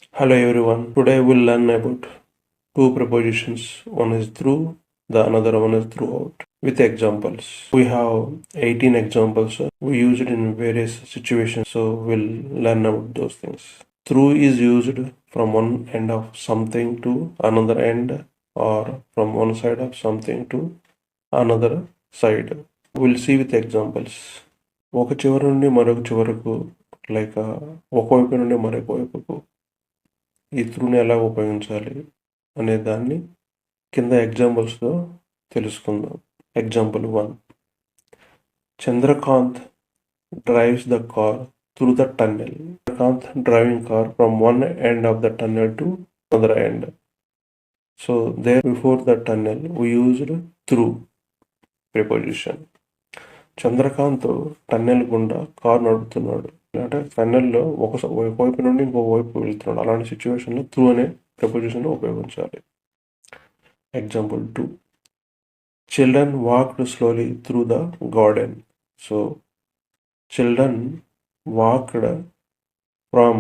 Hello everyone. Today we'll learn about two prepositions. One is through, the another one is throughout. With examples. We have 18 examples. We use it in various situations. So we'll learn about those things. Through is used from one end of something to another end, or from one side of something to another side. We'll see with examples. ఒక చివరి నుండి మరొక చివరకు, like ఒకవైపు నుండి మరొక వైపుకు ఈ త్రూని ఎలా ఉపయోగించాలి అనే దాన్ని కింద ఎగ్జాంపుల్స్తో తెలుసుకుందాం. Example 1. Chandrakant drives the car through the tunnel. Chand driving car from one end of the tunnel to another end. So there before the tunnel we used through preposition. Chandrakant tunnel గుండా కారు నడుపుతున్నాడు, అంటే టన్నెల్లో ఒకవైపు నుండి ఇంకో వైపు వెళ్తున్నాడు. అలాంటి సిచ్యువేషన్లో త్రూ అనే ప్రపోజిషన్ ఉపయోగించాలి. Example 2. Children walked slowly through the garden. So children walked from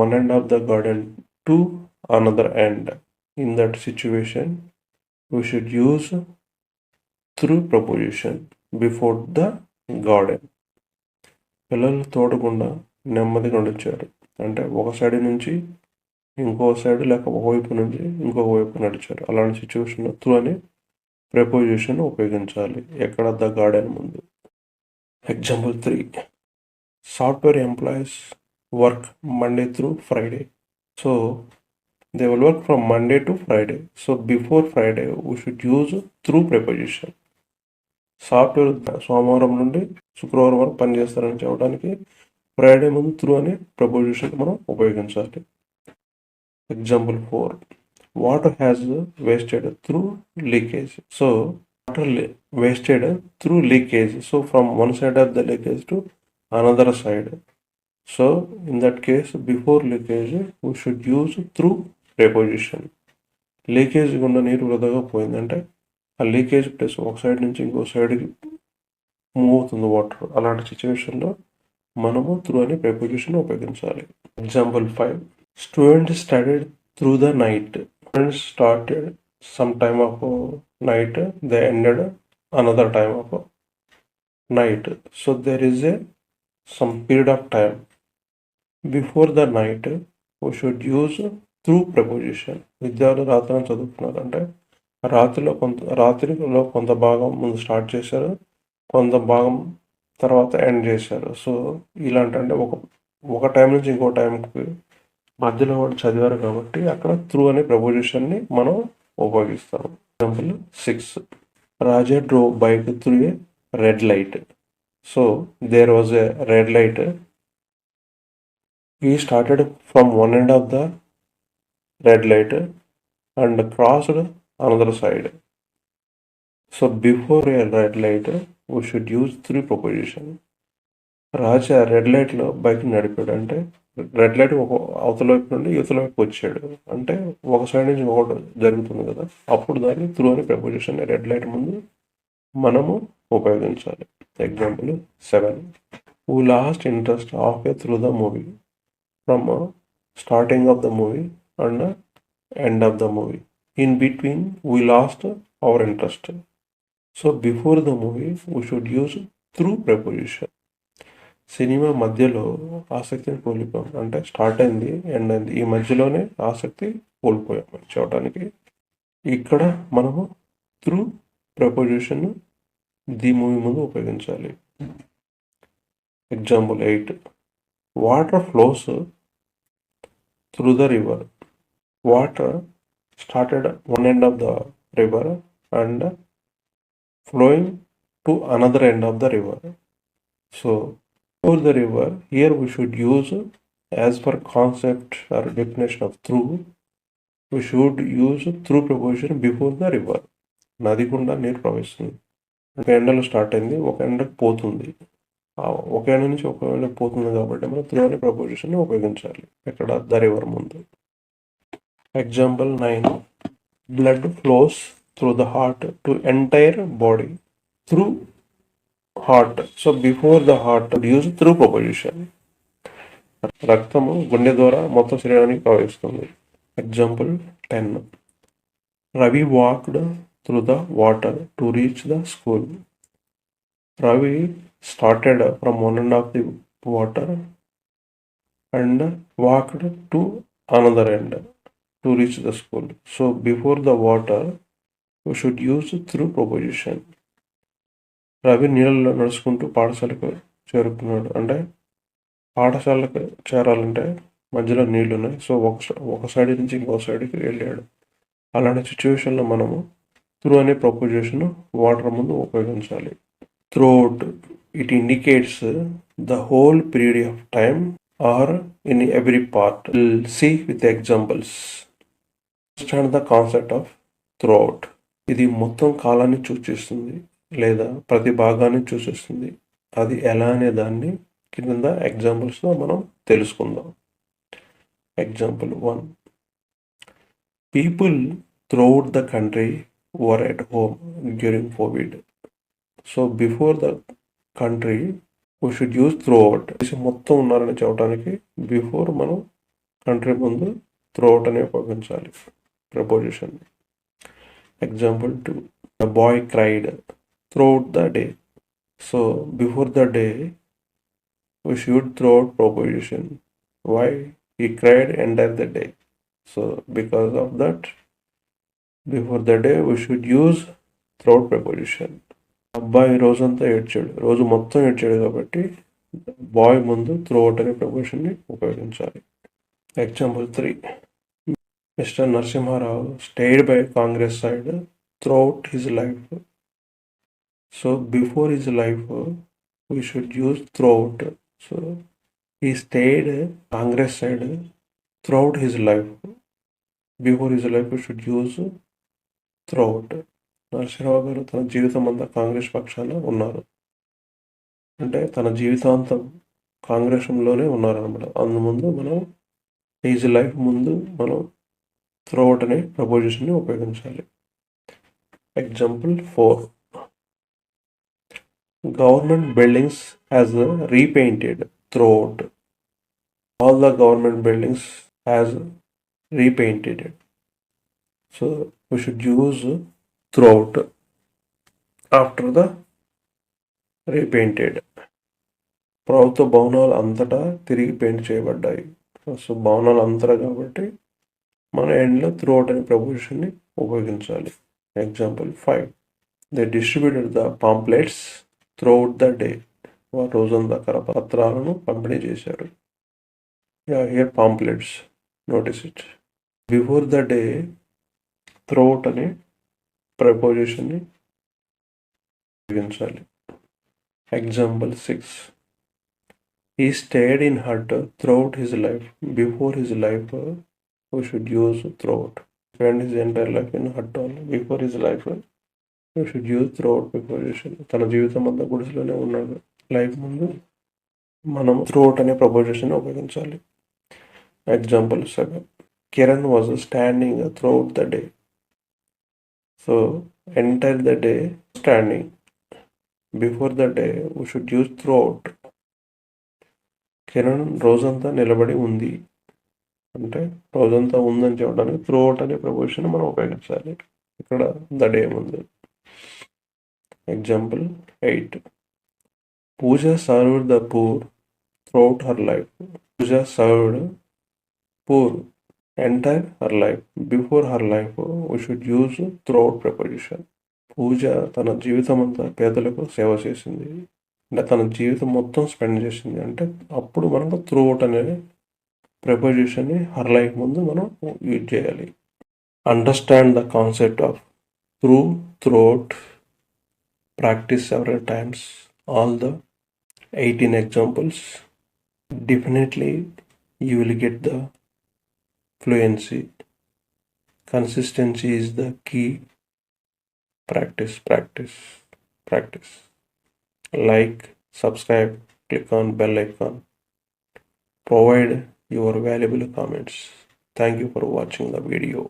one end of the garden to another end. In that situation, we should use through preposition before the garden. పిల్లలు తోడకుండా నెమ్మదిగా నడిచారు, అంటే ఒక side నుంచి ఇంకో side లేక ఒకవైపు నుంచి ఇంకొక వైపు నడిచారు. అలాంటి సిచ్యువేషన్లో త్రూ అనే ప్రెపోజిషన్ ఉపయోగించాలి ఎక్కడ ద గార్డెన్ ముందు. Example 3. Software employees work Monday through Friday. So they will work from Monday to Friday. So before Friday we should use through preposition. Software సోమవారం నుండి శుక్రవారం వరకు పనిచేస్తారని చెప్పడానికి ఫ్రైడే ముందు త్రూ అనే ప్రపోజిషన్ మనం ఉపయోగించాలి. Example 4. Water has wasted through leakage. So water wasted through leakage. So from one side of the leakage to another side. So in that case, before leakage, we should use through preposition. Leakage గుండా నీరు వృధాగా పోయిందంటే ఆ leakage place ఒక side నుంచి ఇంకో సైడ్కి move అవుతుంది వాటర్. అలాంటి సిచ్యువేషన్లో మనము త్రూ అనే preposition ఉపయోగించాలి. Example 5. Students studied through the night. Students started some time of night, they ended another time of night. So there is some period of time before the night we should use through preposition. విద్యార్థులు రాత్రి చదువుతున్నారు అంటే రాత్రిలో కొంత భాగం ముందు start చేశారు, కొంత భాగం తర్వాత ఎండ్ చేశారు. సో ఇలాంటి అంటే ఒక టైం నుంచి ఇంకో టైంకి మధ్యలో వాడు చదివారు కాబట్టి అక్కడ త్రూ అనే ప్రపోజిషన్ని మనం ఉపయోగిస్తాం. Example 6. Raja drove bike through a red light. So there was a red light. He started from one end of the red light and crossed another side. So before a red light we should use through preposition. Raja red లైట్లో bike నడిపాడు అంటే red light ఒక అవతల వైపు నుండి యువతల వైపు వచ్చాడు, అంటే ఒక సైడ్ నుంచి ఒకటి జరుగుతుంది కదా, అప్పుడు దాన్ని త్రూ అనే ప్రపోజిషన్ రెడ్ లైట్ ముందు మనము ఉపయోగించాలి. Example 7. We lost interest of a through the movie. From starting of the movie and end of the movie. In between we lost our interest. So before the movie we should use through preposition. Cinema మధ్యలో ఆసక్తిని కోల్పోయాం, అంటే start అయింది end అయింది, ఈ మధ్యలోనే ఆసక్తి కోల్పోయాం చూడటానికి ఇక్కడ మనము త్రూ ప్రపోజిషన్ ది మూవీ ముందు ఉపయోగించాలి. Example 8. Water flows through the river. Water started one end of the river and flowing to another end of the river. So before the river, here we should use, as per concept or definition of through, we should use through preposition before the river. నది గుండా నీరు ప్రవహిస్తుంది, ఒక ఎండలో start అయింది ఒక ఎండకు పోతుంది, ఒక ఎండ నుంచి ఒక ఎండకు పోతుంది కాబట్టి మనం త్రూ అనే ప్రపోజిషన్ ఉపయోగించాలి ఇక్కడ ద రివర్ ముందు. Example 9. Blood flows through the heart to entire body. Through heart. So before the heart use through preposition. రక్తము గుండె ద్వారా మొత్తం శరీరానికి ప్రవహిస్తుంది. Example 10. Ravi walked through the water to reach the school. Ravi started from one end of the water and walked to another end to reach the school. So before the water, we should use through proposition. Ravi నీళ్ళలో నడుచుకుంటూ పాఠశాలకు చేరుకున్నాడు. అంటే పాఠశాలకు చేరాలంటే మధ్యలో నీళ్లు ఉన్నాయి. సో ఒక సైడ్ నుంచి ఇంకో సైడ్కి వెళ్ళాడు. అలాంటి సిచ్యువేషన్లో మనము త్రూ అనే ప్రపోజిషన్ వాటర్ ముందు ఉపయోగించాలి. Throughout it indicates the whole period of time or in every part. Will see with examples. Understand the concept of throughout. ఇది మొత్తం కాలాన్ని సూచిస్తుంది లేదా ప్రతి భాగాన్ని సూచిస్తుంది. అది ఎలా అనే దాన్ని కింద ఎగ్జాంపుల్స్లో మనం తెలుసుకుందాం. Example 1. People throughout the country were at home during COVID. So before the country, we should use throughout. మొత్తం ఉన్నారని చెప్పడానికి బిఫోర్ మనం కంట్రీ ముందు throughout అనే ఉపయోగించాలి preposition. Example 2. The boy cried throughout the day. So before the day, we should throughout proposition. Why? He cried entire the day. So because of that, before the day we should use throughout preposition. అబ్బాయి రోజంతా ఏడ్చాడు, రోజు మొత్తం ఏడ్చాడు కాబట్టి bye ముందు throughout అనే ప్రపోజిషన్ని ఉపయోగించాలి. Example 3. Mr. Narasimha stayed by Congress side throughout his life. So before his life we should use throughout. So he stayed Congress side throughout his life. Before his life we should use throughout. Narasimha Rao గారు తన జీవితం అంతా కాంగ్రెస్ పక్షాన ఉన్నారు. అంటే తన జీవితాంతం కాంగ్రెస్లోనే ఉన్నారనమాట. అందుముందు మనం హిజ్ లైఫ్ ముందు మనం త్రూఅవుట్ అనే ప్రపోజిషన్ని ఉపయోగించాలి. Example 4. Government buildings has repainted throughout. All the government buildings has repainted. So we should use throughout after the repainted. ప్రభుత్వ భవనాలు అంతటా తిరిగి పెయింట్ చేయబడ్డాయి. సో భవనాలు అంతటా కాబట్టి మన ఎండ్లో త్రూఅవుట్ అనే ప్రపోజిషన్ని ఉపయోగించాలి. Example 5. They distributed the pamphlets throughout the day. వారు రోజంతా కరపత్రాలను పంపిణీ చేశారు. Here pamphlets, notice it. Before the day throughout అనే ప్రపోజిషన్ని ఉపయోగించాలి. Example 6. He stayed in hut throughout his life. Before his life we should use throughout. Spend his entire life in hut only. Before his life we should use throughout preposition. తన జీవితం అంతా గుడిసెలోనే ఉన్నాడు. Life ముందు మనం throughout అనే preposition ఉపయోగించాలి. Example 7. Kiran was standing throughout the day. So entire the day standing. Before the day we should use throughout. Kiran రోజంతా నిలబడి ఉంది అంటే రోజంతా ఉందని చెప్పడానికి త్రూఅవుట్ అనే ప్రపోజిషన్ మనం ఉపయోగించాలి ఇక్కడ ద డే ముందు. Example 8. Pooja served the poor throughout her life. Pooja served poor entire her life. Before her life we should use throughout preposition. Pooja తన జీవితం అంతా పేదలకు సేవ చేసింది అంటే తన జీవితం మొత్తం స్పెండ్ చేసింది అంటే అప్పుడు మనకు త్రూఅవుట్ అనే ప్రపోజిషన్ని హర్ లైఫ్ ముందు మనం యూజ్ చేయాలి. Understand the concept of throughout. Practice several times all the 18 examples. Definitely you will get the fluency. Consistency is the key. Practice, practice, practice. Like, subscribe, click on bell icon. Provide your valuable comments. Thank you for watching the video.